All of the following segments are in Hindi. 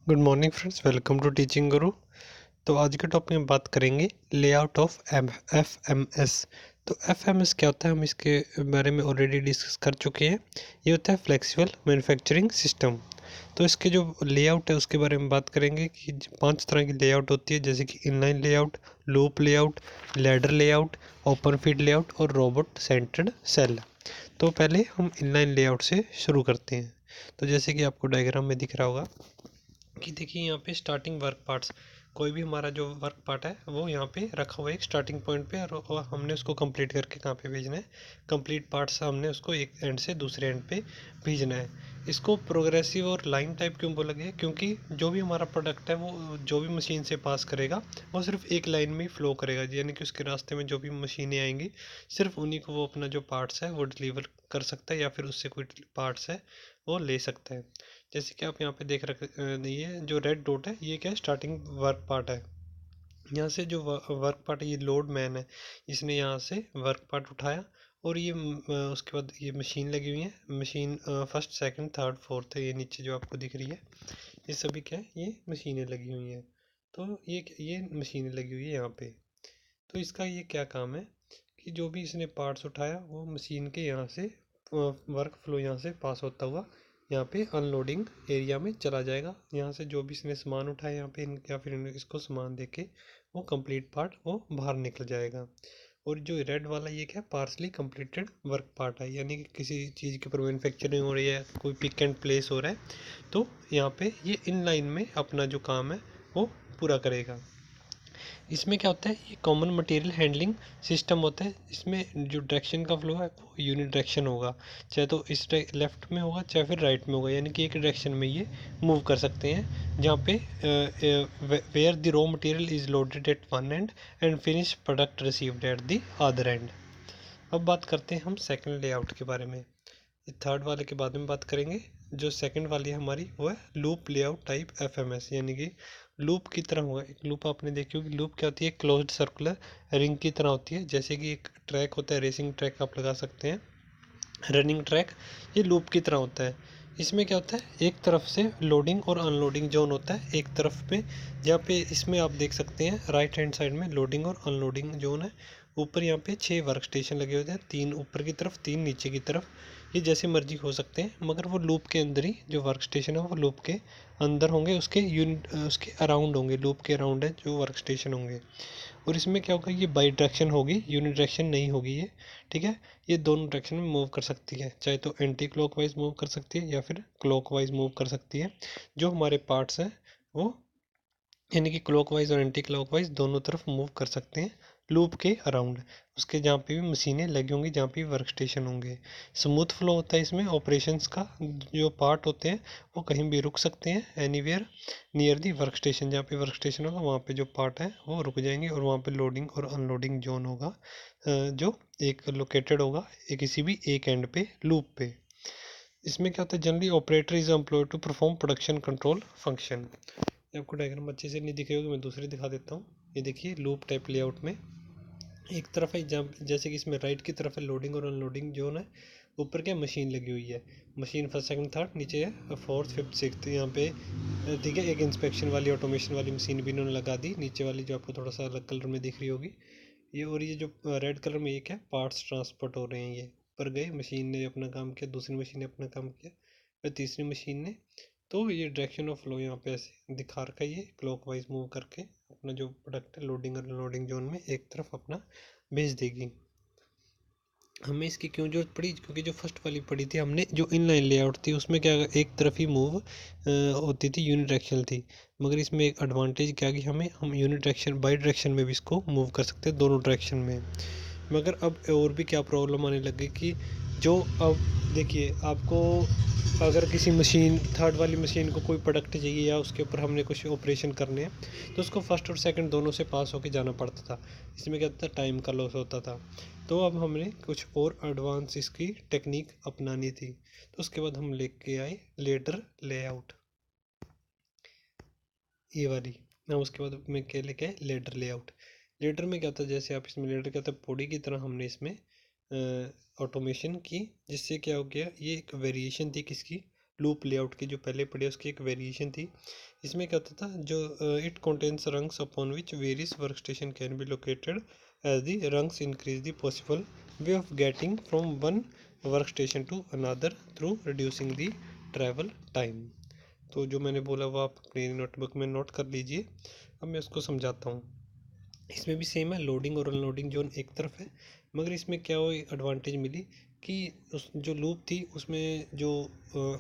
Good morning friends, welcome to teaching Guru. तो आज के टॉपिक में बात करेंगे layout of F M S. तो एफ एम एस क्या होता है, हम इसके बारे में ऑलरेडी डिस्कस कर चुके हैं। ये होता है फ्लेक्सिबल मैन्युफैक्चरिंग सिस्टम। तो इसके जो लेआउट है उसके बारे में बात करेंगे कि 5 तरह की लेआउट होती है, जैसे कि inline layout, loop layout, ladder layout, open feed layout और रोबोट सेंटर्ड सेल। तो पहले हम इनलाइन लेआउट से शुरू करते हैं। तो जैसे कि आपको डायग्राम में दिख रहा होगा कि देखिए यहाँ पे स्टार्टिंग वर्क पार्ट्स, कोई भी हमारा जो वर्क पार्ट है वो यहाँ पे रखा हुआ है एक स्टार्टिंग पॉइंट पे, और हमने उसको कंप्लीट करके कहाँ पे भेजना है, कंप्लीट पार्ट्स हमने उसको एक एंड से दूसरे एंड पे भेजना है। इसको प्रोग्रेसिव और लाइन टाइप क्यों बोला गया है? क्योंकि जो भी हमारा प्रोडक्ट है वो जो भी मशीन से पास करेगा वो सिर्फ एक लाइन में ही फ्लो करेगा, यानी कि उसके रास्ते में जो भी मशीनें आएंगी सिर्फ उन्हीं को वो अपना जो पार्ट्स है वो डिलीवर कर सकता है, या फिर उससे कोई पार्ट्स है वो ले सकता है। जैसे कि आप यहाँ पे देख ये जो रेड डॉट है ये क्या है, स्टार्टिंग वर्क पार्ट है। यहाँ से जो वर्क पार्ट है, ये लोड मैन है, इसने यहाँ से वर्क पार्ट उठाया और ये उसके बाद ये मशीन लगी हुई है। Machine first second third fourth है, ये नीचे जो आपको दिख रही है ये सभी क्या है, ये मशीनें लगी हुई हैं। तो ये मशीनें लगी हुई है यहाँ पे। तो इसका ये क्या काम है कि जो भी इसने पार्ट्स उठाया वो मशीन के यहाँ से वर्क फ्लो यहाँ से पास होता हुआ यहाँ पे अनलोडिंग एरिया में चला जाएगा। यहाँ से जो भी इसने सामान उठाया यहाँ पे या फिर इसको सामान देके वो कंप्लीट पार्ट वो बाहर निकल जाएगा। और जो रेड वाला ये क्या, पार्सली कंप्लीटेड वर्क पार्ट है, यानी कि किसी चीज़ के ऊपर मैन्युफैक्चरिंग हो रही है, कोई पिक एंड प्लेस हो रहा है, तो यहाँ पे ये इन लाइन में अपना जो काम है वो पूरा करेगा। इसमें क्या होता है, ये कॉमन मटेरियल हैंडलिंग सिस्टम होता है। इसमें जो डायरेक्शन का फ्लो है वो यूनिट डायरेक्शन होगा, चाहे तो इस लेफ्ट में होगा चाहे फिर राइट में होगा, यानी कि एक डायरेक्शन में ये मूव कर सकते हैं, जहाँ पे where the raw material is loaded at one end and finish product received at the other end. अब बात करते हैं हम सेकंड लेआउट के बारे में। ये थर्ड वाले के बाद में बात करेंगे। जो सेकंड वाली है हमारी वो है लूप लेआउट टाइप एफएमएस, यानी कि लूप की तरह होगा। एक लूप आपने देखी होगी, लूप क्या होती है, क्लोज्ड सर्कुलर रिंग की तरह होती है। जैसे कि एक ट्रैक होता है, रेसिंग ट्रैक आप लगा सकते हैं, रनिंग ट्रैक, ये लूप की तरह होता है। इसमें क्या होता है, एक तरफ से लोडिंग और अनलोडिंग जोन होता है एक तरफ पे, जहाँ पे इसमें आप देख सकते हैं राइट हैंड साइड में लोडिंग और अनलोडिंग जोन है। ऊपर यहाँ पे 6 वर्क स्टेशन लगे होते हैं, 3 ऊपर की तरफ 3 नीचे की तरफ। ये जैसे मर्जी हो सकते हैं, मगर वो लूप के अंदर ही जो वर्क स्टेशन है वो लूप के अंदर होंगे, उसके यूनिट उसके अराउंड होंगे, लूप के अराउंड है जो वर्क स्टेशन होंगे। और इसमें क्या होगा, ये बाई डायरेक्शन होगी, यूनि डायरेक्शन नहीं होगी ये, ठीक है। ये दोनों डायरेक्शन में मूव कर सकती है, चाहे तो एंटी क्लॉकवाइज मूव कर सकती है या फिर क्लॉकवाइज मूव कर सकती है। जो हमारे पार्ट्स हैं वो यानी कि क्लॉकवाइज और एंटी क्लॉकवाइज दोनों तरफ मूव कर सकते हैं लूप के अराउंड, उसके जहाँ पे भी मशीनें लगी होंगी, जहाँ पे भी वर्क स्टेशन होंगे। स्मूथ फ्लो होता है इसमें ऑपरेशंस का। जो पार्ट होते हैं वो कहीं भी रुक सकते हैं, anywhere near the work station, जहाँ पे वर्क स्टेशन होगा वहाँ पे जो पार्ट है वो रुक जाएंगे, और वहाँ पे लोडिंग और अनलोडिंग जोन होगा, जो एक लोकेटेड होगा किसी भी एक एंड पे लूप पे। इसमें क्या होता है, generally operator is employed to perform production control function. आपको डायग्राम अच्छे से नहीं दिख रही होगी, मैं दूसरी दिखा देता हूँ। ये देखिए लूप टाइप लेआउट में एक तरफ है, जब जैसे कि इसमें राइट की तरफ है लोडिंग और अनलोडिंग जोन है, ऊपर क्या मशीन लगी हुई है, मशीन फर्स्ट सेकंड थर्ड, नीचे है फोर्थ फिफ्थ सिक्स्थ। यहाँ पे ठीक है, एक इंस्पेक्शन वाली ऑटोमेशन वाली मशीन भी इन्होंने लगा दी नीचे वाली, जो आपको थोड़ा सा अलग कलर में दिख रही होगी ये। और ये जो रेड कलर में एक है, पार्ट्स ट्रांसपोर्ट हो रहे हैं, ये ऊपर गए, मशीन ने अपना काम किया, दूसरी मशीन ने अपना काम किया, फिर तीसरी मशीन ने। तो ये डायरेक्शन ऑफ फ्लो यहाँ पे ऐसे दिखा रखा है, ये क्लॉकवाइज मूव करके अपना जो प्रोडक्ट है लोडिंग और अनलोडिंग जोन में एक तरफ अपना भेज देगी। हमें इसकी क्यों जरूरत पड़ी, क्योंकि जो फर्स्ट वाली पड़ी थी हमने, जो इनलाइन लेआउट थी उसमें क्या एक तरफ ही मूव होती थी, यूनिट डायरेक्शन थी। मगर इसमें एक एडवांटेज क्या कि हम यूनिट डायरेक्शन बाई डायरेक्शन में भी इसको मूव कर सकते हैं, दोनों डायरेक्शन में। मगर अब और भी क्या प्रॉब्लम आने लग गई कि जो अब देखिए आपको, अगर किसी मशीन थर्ड वाली मशीन को कोई प्रोडक्ट चाहिए या उसके ऊपर हमने कुछ ऑपरेशन करने हैं, तो उसको फर्स्ट और सेकंड दोनों से पास होके जाना पड़ता था। इसमें क्या होता था, टाइम का लॉस होता था। तो अब हमने कुछ और एडवांस इसकी टेक्निक अपनानी थी, तो उसके बाद हम लेके आए लेडर लेआउट, ये वाली। हम उसके बाद में क्या लेके आए, लेडर लेआउट। लेडर में क्या होता है, जैसे आप इसमें लेडर क्या होता है, पौड़ी की तरह हमने इसमें ऑटोमेशन की, जिससे क्या हो गया, ये एक वेरिएशन थी किसकी, लूप लेआउट की जो पहले पढ़ी उसकी एक वेरिएशन थी। इसमें क्या होता था, जो it contains rungs upon which various work station can be located as the rungs increase the possible way of getting from one work station to another through reducing the travel time. तो जो मैंने बोला वो आप अपनी नोटबुक में नोट कर लीजिए। अब मैं उसको समझाता हूँ। इसमें भी सेम है, लोडिंग और अनलोडिंग जोन एक तरफ है, मगर इसमें क्या वो एडवांटेज मिली कि उस जो लूप थी उसमें जो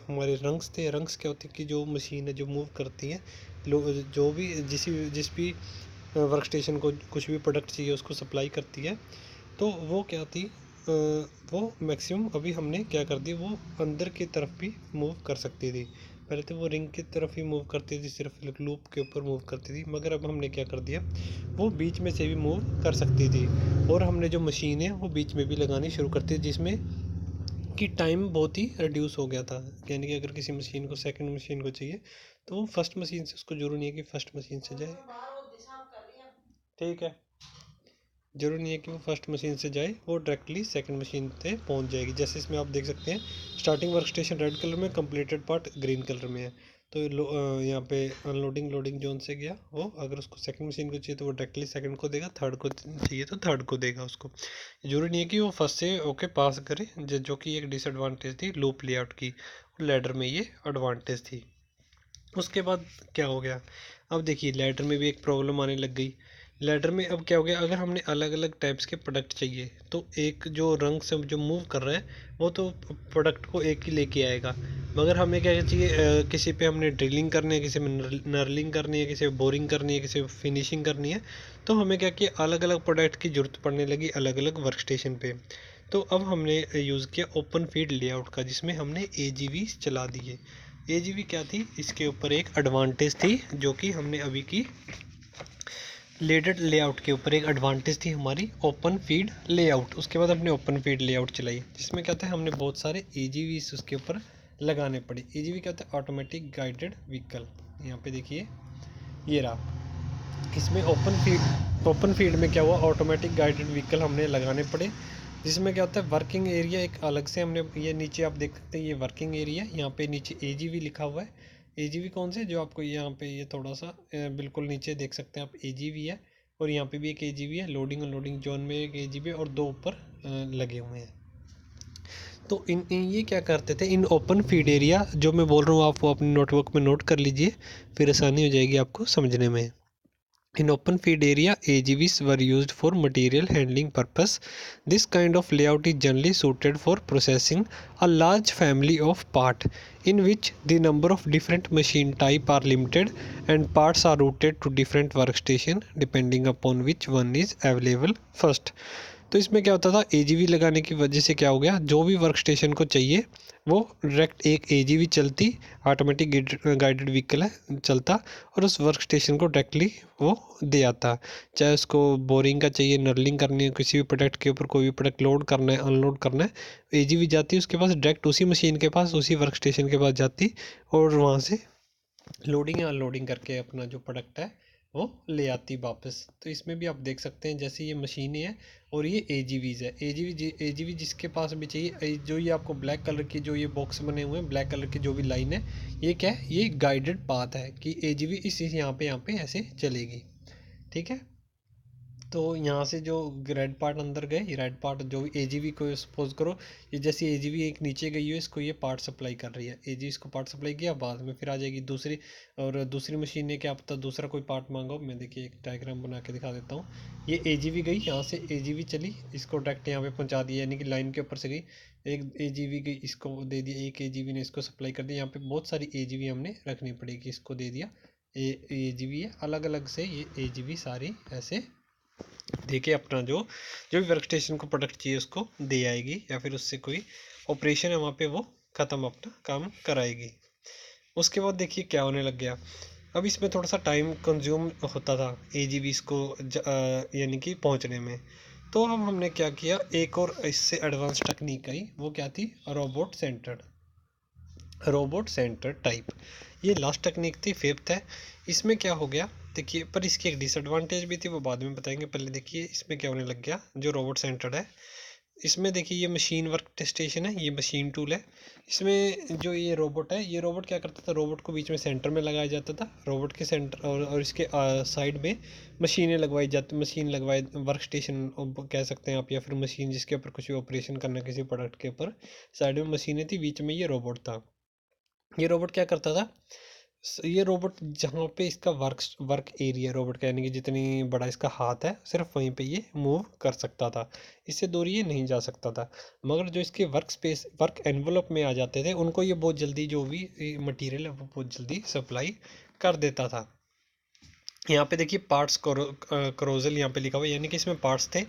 हमारे रंग्स थे, रंग्स क्या होती है कि जो मशीन है जो मूव करती है, जो भी जिस भी वर्क स्टेशन को कुछ भी प्रोडक्ट चाहिए उसको सप्लाई करती है, तो वो क्या थी, वो मैक्सिमम अभी हमने क्या कर दिया, वो अंदर की तरफ भी मूव कर सकती थी। पहले तो वो रिंग की तरफ ही मूव करती थी, सिर्फ लूप के ऊपर मूव करती थी, मगर अब हमने क्या कर दिया, वो बीच में से भी मूव कर सकती थी। और हमने जो मशीन है वो बीच में भी लगानी शुरू करती थी, जिसमें कि टाइम बहुत ही रिड्यूस हो गया था। यानी कि अगर किसी मशीन को सेकंड मशीन को चाहिए तो वो फर्स्ट मशीन से, उसको जरूरी नहीं है कि फर्स्ट मशीन से जाए, ठीक है, जरूरी नहीं है कि वो फर्स्ट मशीन से जाए, वो डायरेक्टली सेकंड मशीन पे पहुंच जाएगी। जैसे इसमें आप देख सकते हैं, starting work station red colour में, कंप्लीटेड पार्ट ग्रीन कलर में है। तो यहाँ पे अनलोडिंग लोडिंग जोन से गया वो, अगर उसको सेकंड मशीन को चाहिए तो वो डायरेक्टली सेकंड को देगा, थर्ड को चाहिए तो थर्ड को देगा उसको। जरूरी नहीं है कि वो फर्स्ट से ओके पास करे, जो कि एक डिसएडवांटेज थी लूप लेआउट की, लैडर में ये एडवांटेज थी। उसके बाद क्या हो गया, अब देखिए लैडर में भी एक प्रॉब्लम आने लग गई। लैडर में अब क्या हो गया, अगर हमने अलग अलग टाइप्स के प्रोडक्ट चाहिए तो एक जो रंग से जो मूव कर रहा है वो तो प्रोडक्ट को एक ही लेके आएगा, मगर हमें क्या चाहिए, किसी पे हमने ड्रिलिंग करनी है, किसी में नर्लिंग करनी है, किसी में बोरिंग करनी है, किसी में फिनिशिंग करनी है, तो हमें क्या किया, अलग अलग प्रोडक्ट की ज़रूरत पड़ने लगी अलग अलग वर्क स्टेशन पे। तो अब हमने यूज़ किया ओपन फीड लेआउट का, जिसमें हमने AGV चला दिए। AGV क्या थी, इसके ऊपर एक एडवांटेज थी जो कि हमने अभी की लेडेड लेआउट के ऊपर एक एडवांटेज थी हमारी ओपन फीड लेआउट। उसके बाद हमने ओपन फीड लेआउट चलाई, जिसमें क्या था, हमने बहुत सारे AGV उसके ऊपर लगाने पड़े। AGV क्या होता है, ऑटोमेटिक गाइडेड व्हीकल। यहाँ पे देखिए ये रहा, इसमें ओपन फीड में क्या हुआ, ऑटोमेटिक गाइडेड व्हीकल हमने लगाने पड़े, जिसमें क्या होता है, वर्किंग एरिया एक अलग से हमने, ये नीचे आप देख सकते हैं ये वर्किंग एरिया, यहाँ पे नीचे AGV लिखा हुआ है। AGV कौन से, जो आपको यहाँ पे ये थोड़ा सा बिल्कुल नीचे देख सकते हैं आप, AGV है, और यहाँ पे भी एक AGV है, लोडिंग और लोडिंग जोन में एक AGV है, और दो ऊपर लगे हुए हैं। तो ये क्या करते थे, इन ओपन फीड एरिया जो मैं बोल रहा हूँ आप वो अपनी नोटबुक में नोट कर लीजिए, फिर आसानी हो जाएगी आपको समझने में। In open feed area, AGVs were used for material handling purpose. This kind of layout is generally suited for processing a large family of part, in which the number of different machine type are limited and parts are routed to different workstation depending upon which one is available first. तो इसमें क्या होता था, AGV लगाने की वजह से क्या हो गया, जो भी वर्क स्टेशन को चाहिए वो डायरेक्ट एक AGV चलती, ऑटोमेटिक गाइडेड व्हीकल है चलता, और उस वर्क स्टेशन को डायरेक्टली वो दे आता। चाहे उसको बोरिंग का चाहिए, नर्लिंग करनी है, किसी भी प्रोडक्ट के ऊपर कोई भी प्रोडक्ट लोड करना है, अनलोड करना है, AGV जाती है उसके पास, डायरेक्ट उसी मशीन के पास, उसी वर्क स्टेशन के पास जाती, और वहाँ से लोडिंग या अनलोडिंग करके अपना जो प्रोडक्ट है वो ले आती वापस। तो इसमें भी आप देख सकते हैं, जैसे ये मशीनें हैं और ये AGVs है, AGV जिसके पास भी चाहिए, जो ये आपको ब्लैक कलर की जो ये बॉक्स बने हुए हैं, ब्लैक कलर की जो भी लाइन है, ये क्या है, ये गाइडेड पाथ है कि AGV इस यहाँ पे ऐसे चलेगी, ठीक है। तो यहाँ से जो रेड पार्ट अंदर गए, ये रेड पार्ट जो AGV को सपोज करो, ये जैसे AGV एक नीचे गई है, इसको ये पार्ट सप्लाई कर रही है, AGV इसको पार्ट सप्लाई किया, बाद में फिर आ जाएगी दूसरी, और दूसरी मशीन ने क्या पता दूसरा कोई पार्ट मांगा, मैं देखिए एक डायग्राम बना के दिखा देता हूँ। ये AGV गई, यहाँ से AGV चली, इसको डायरेक्ट यहाँ पे पहुँचा दिया, यानी कि लाइन के ऊपर से गई, एक AGV गई, इसको दे दिया, एक AGV ने इसको सप्लाई कर दिया, यहाँ पे बहुत सारी AGV हमने रखनी पड़ेगी, इसको दे दिया, AGV है अलग अलग से, ये AGV सारी ऐसे देके अपना जो जो भी वर्क स्टेशन को प्रोडक्ट चाहिए उसको दे आएगी, या फिर उससे कोई ऑपरेशन है वहाँ पे वो ख़त्म अपना काम कराएगी। उसके बाद देखिए क्या होने लग गया, अब इसमें थोड़ा सा टाइम कंज्यूम होता था AGVs को यानी कि पहुँचने में। तो अब हमने क्या किया, एक और इससे एडवांस टेक्निक आई, वो क्या थी, रोबोट सेंटर टाइप। ये लास्ट टेक्निक थी, फिफ्थ है। इसमें क्या हो गया देखिए, पर इसकी एक डिसएडवांटेज भी थी, वो बाद में बताएंगे, पहले देखिए इसमें क्या होने लग गया, जो रोबोट सेंटर्ड है इसमें देखिए ये मशीन वर्क स्टेशन है, ये मशीन टूल है। इसमें जो ये रोबोट है, ये रोबोट क्या करता था, रोबोट को बीच में सेंटर में लगाया जाता था, रोबोट के सेंटर और इसके साइड में मशीनें लगवाई जाती, मशीन लगवाई, वर्क स्टेशन कह सकते हैं आप, या फिर मशीन जिसके ऊपर कुछ भी ऑपरेशन करना किसी प्रोडक्ट के ऊपर, साइड में मशीनें थी, बीच में ये रोबोट था। ये रोबोट क्या करता था, ये रोबोट जहाँ पे इसका वर्क वर्क एरिया रोबोट का, यानी कि जितनी बड़ा इसका हाथ है सिर्फ वहीं पे ये मूव कर सकता था, इससे दूर ये नहीं जा सकता था। मगर जो इसके वर्क स्पेस वर्क एनवलप में आ जाते थे, उनको ये बहुत जल्दी जो भी मटेरियल है वो बहुत जल्दी सप्लाई कर देता था। यहाँ पे देखिए पार्ट्स क्रोजल यहाँ पे लिखा हुआ है, यानी कि इसमें पार्ट्स थे,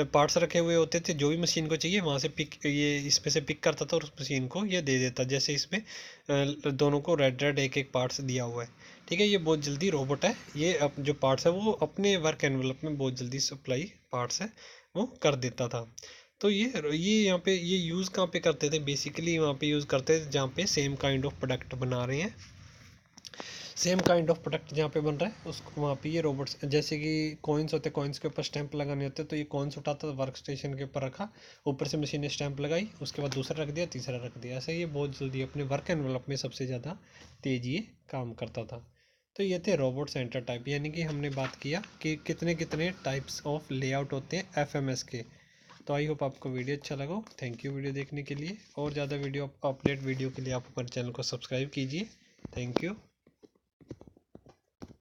पार्ट्स रखे हुए होते थे, जो भी मशीन को चाहिए वहाँ से पिक, ये इसमें से पिक करता था और उस मशीन को ये दे देता। जैसे इसमें दोनों को रेड रेड एक एक पार्ट्स दिया हुआ है, ठीक है। ये बहुत जल्दी रोबोट है, ये जो पार्ट्स है वो अपने वर्क एनवलप में बहुत जल्दी सप्लाई पार्ट्स है वो कर देता था। तो ये यहाँ पे ये यूज़ कहाँ पे करते थे, बेसिकली वहाँ पे यूज़ करते थे जहाँ पे सेम काइंड ऑफ प्रोडक्ट बना रहे हैं, सेम काइंड ऑफ प्रोडक्ट जहाँ पे बन रहा है उसको वहाँ पे ये रोबोट्स, जैसे कि कॉइन्स होते हैं, कॉइन्स के ऊपर स्टैंप लगाने होते हैं, तो ये कॉइन्स उठाता था, वर्क स्टेशन के ऊपर रखा, ऊपर से मशीन ने स्टैंप लगाई, उसके बाद दूसरा रख दिया, तीसरा रख दिया, ऐसे ये बहुत जल्दी अपने वर्क एनवलप में सबसे ज़्यादा तेज़ ये काम करता था। तो ये थे रोबोट सेंटर टाइप, यानी कि हमने बात किया कि कितने कितने टाइप्स ऑफ लेआउट होते हैं एफएमएस के। तो आई होप आपको वीडियो अच्छा लगा। थैंक यू वीडियो देखने के लिए, और ज़्यादा वीडियो अपडेट वीडियो के लिए आप हमारे चैनल को सब्सक्राइब कीजिए। Thank you.